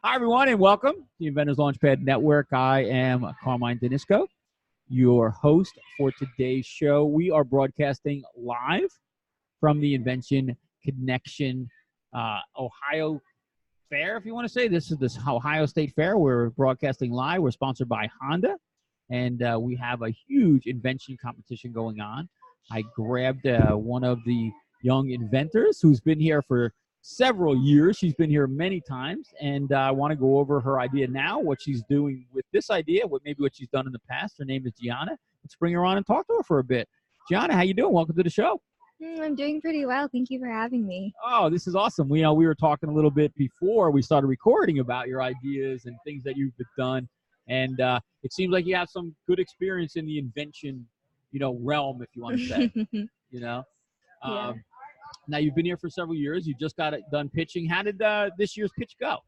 Hi, everyone, and welcome to the Inventors Launchpad Network. I am Carmine Denisco, your host for today's show. We are broadcasting live from the Invention Convention, Ohio Fair, if you want to say. This is this Ohio State Fair. We're broadcasting live. We're sponsored by Honda, and we have a huge invention competition going on. I grabbed one of the young inventors who's been here for several years. She's been here many times, and I want to go over her idea now, what she's doing with this idea, what she's done in the past. Her name is Jianna. Let's bring her on and talk to her for a bit. Jianna, how you doing? Welcome to the show. I'm doing pretty well. Thank you for having me. Oh, this is awesome. We were talking a little bit before we started recording about your ideas and things that you've done, and it seems like you have some good experience in the invention, realm, if you want to say. Yeah. Now, you've been here for several years. You just got it done pitching. How did this year's pitch go?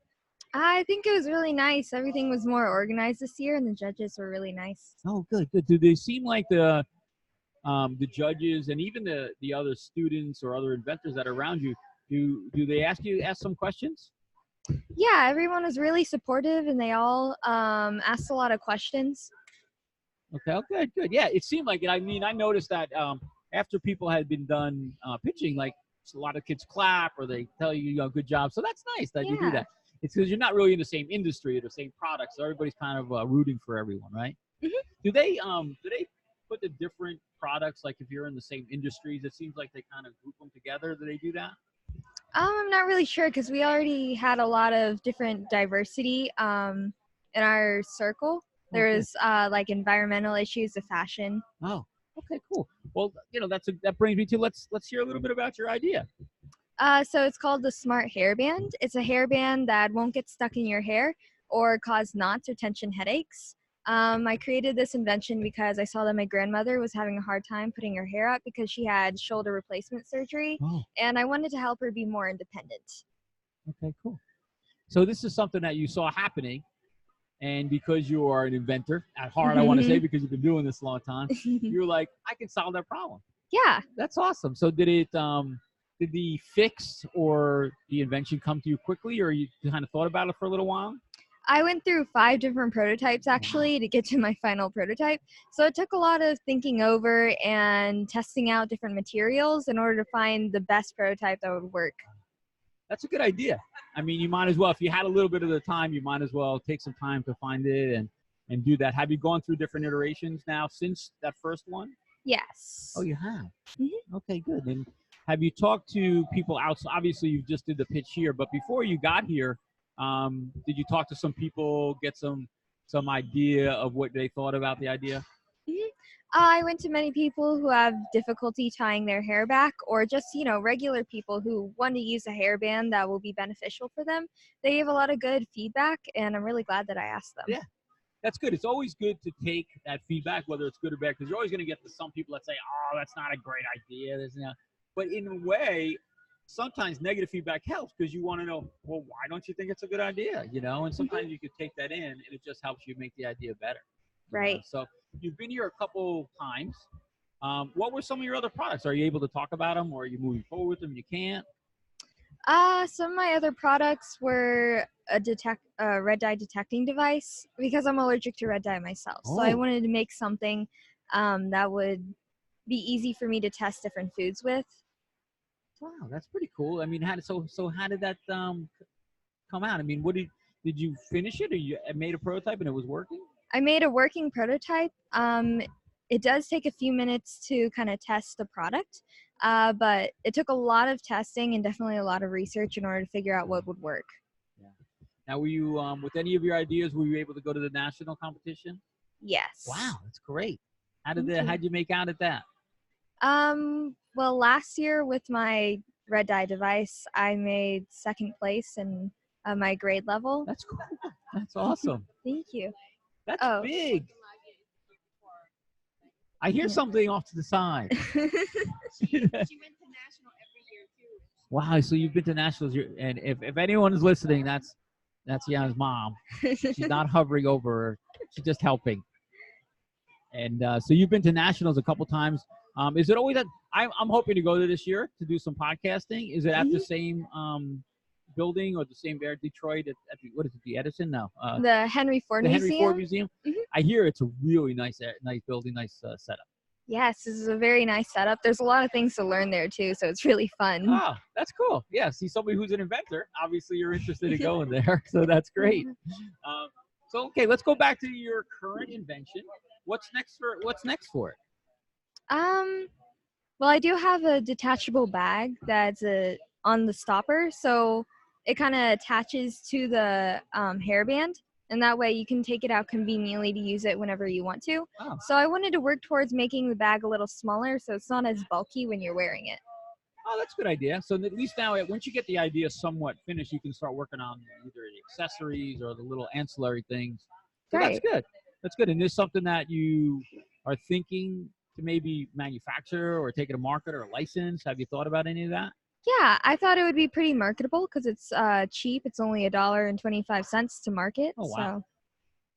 I think it was really nice. Everything was more organized this year, and the judges were really nice. Oh, good. Do they seem like the judges and even the other students or other inventors that are around you, do they ask some questions? Yeah, everyone was really supportive, and they all asked a lot of questions. Okay, good. Yeah, it seemed like it. I mean, I noticed that after people had been done pitching, like a lot of kids clap or they tell you, good job. So that's nice that you do that. It's because you're not really in the same industry or the same product, so everybody's kind of rooting for everyone, right? Mm-hmm. Do they put the different products, like if you're in the same industries, it seems like they kind of group them together? Do they do that? I'm not really sure because we already had a lot of different diversity in our circle. There's like environmental issues of fashion. Oh, okay, cool. Well, that brings me to let's hear a little bit about your idea. So it's called the Smart Hairband. It's a hairband that won't get stuck in your hair or cause knots or tension headaches. I created this invention because I saw that my grandmother was having a hard time putting her hair up because she had shoulder replacement surgery, and I wanted to help her be more independent. Okay, cool. So this is something that you saw happening, and because you are an inventor at heart, I want to say, because you've been doing this a long time, you're like, I can solve that problem. Yeah. That's awesome. So did the fix or the invention come to you quickly, or you kind of thought about it for a little while? I went through 5 different prototypes actually to get to my final prototype. So it took a lot of thinking over and testing out different materials in order to find the best prototype that would work. That's a good idea. I mean, you might as well, if you had a little bit of the time, you might as well take some time to find it and do that. Have you gone through different iterations now since that first one? Yes. Oh, you have? Mm-hmm. Okay, good. And have you talked to people outside? Obviously, you just did the pitch here, but before you got here, did you talk to some people, get some idea of what they thought about the idea? Mm-hmm. I went to many people who have difficulty tying their hair back, or just, regular people who want to use a hairband that will be beneficial for them. They gave a lot of good feedback, and I'm really glad that I asked them. Yeah, that's good. It's always good to take that feedback, whether it's good or bad, because you're always going to get some people that say, oh, that's not a great idea. But in a way, sometimes negative feedback helps because you want to know, well, why don't you think it's a good idea? And sometimes you could take that in and it just helps you make the idea better. Right. So you've been here a couple times. What were some of your other products? Are you able to talk about them, or are you moving forward with them? You can't? Some of my other products were a red dye detecting device because I'm allergic to red dye myself. So I wanted to make something that would be easy for me to test different foods with. Wow, that's pretty cool. I mean, how did that come out? I mean, did you finish it, or you made a prototype and it was working? I made a working prototype. It does take a few minutes to kind of test the product, but it took a lot of testing and definitely a lot of research in order to figure out what would work. Yeah. Now, were you with any of your ideas? Were you able to go to the national competition? Yes. Wow, that's great. How'd you make out at that? Well, last year with my red dye device, I made 2nd place in my grade level. That's cool. That's awesome. Thank you. That's big. I hear something off to the side. She went to national every year too. Wow, so you've been to nationals, and if anyone is listening, that's Jianna's mom. She's not hovering over her; she's just helping. And so you've been to nationals a couple times. Is it always that I'm hoping to go to this year to do some podcasting? Is it at the same building or the same there at Detroit at the, what is it, the Edison? No, The Henry Ford the Museum. Henry Ford Museum. Mhm. I hear it's a really nice building, nice setup. Yes, this is a very nice setup. There's a lot of things to learn there too, so it's really fun. Oh, that's cool. Yeah, see somebody who's an inventor. Obviously, you're interested in going there, so that's great. So okay, let's go back to your current invention. What's next for it? Well, I do have a detachable bag that's on the stopper, so it kind of attaches to the hairband, and that way you can take it out conveniently to use it whenever you want to. Oh. So I wanted to work towards making the bag a little smaller so it's not as bulky when you're wearing it. Oh, that's a good idea. So at least now, once you get the idea somewhat finished, you can start working on either the accessories or the little ancillary things. So Right. that's good. That's good. And is this something that you are thinking to maybe manufacture or take it to market or license? Have you thought about any of that? Yeah, I thought it would be pretty marketable because it's cheap. It's only $1.25 to market. Oh, wow. So.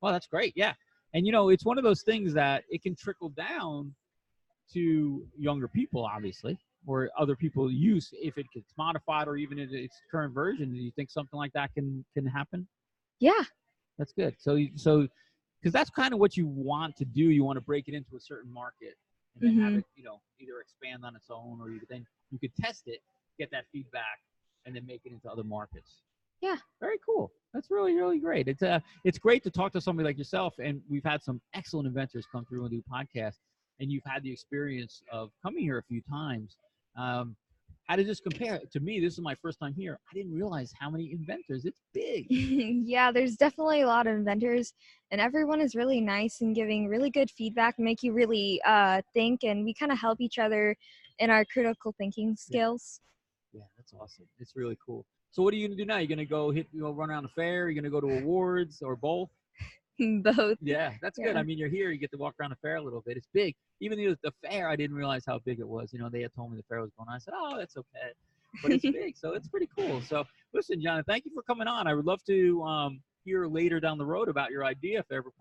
Well, that's great. Yeah. And, you know, it's one of those things that it can trickle down to younger people, obviously, or other people use if it gets modified or even in its current version. Do you think something like that can happen? Yeah. That's good. So because that's kind of what you want to do. You want to break it into a certain market and then have it, you know, either expand on its own or you could test it, get that feedback, and then make it into other markets. Yeah. Very cool. That's really, really great. It's great to talk to somebody like yourself, and we've had some excellent inventors come through and do podcasts, and you've had the experience of coming here a few times. How does this compare? To me, this is my first time here. I didn't realize how many inventors. It's big. Yeah, there's definitely a lot of inventors, and everyone is really nice and giving really good feedback, make you really think, and we kind of help each other in our critical thinking skills. Yeah, that's awesome. It's really cool. So what are you going to do now? You're going to go run around the fair? You're going to go to awards or both? Both. Yeah, that's good. Yeah. I mean, you're here. You get to walk around the fair a little bit. It's big. Even the fair, I didn't realize how big it was. You know, they had told me the fair was going on. I said, oh, that's okay. But it's big, so it's pretty cool. So listen, Jianna, thank you for coming on. I would love to hear later down the road about your idea. If there ever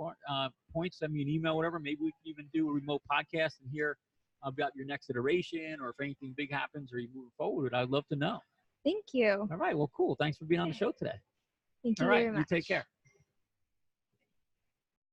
points, send me an email, whatever. Maybe we can even do a remote podcast and hear about your next iteration, or if anything big happens or you move forward. I'd love to know. Thank you. All right. Well, cool. Thanks for being on the show today. Thank you All right. very much. You take care.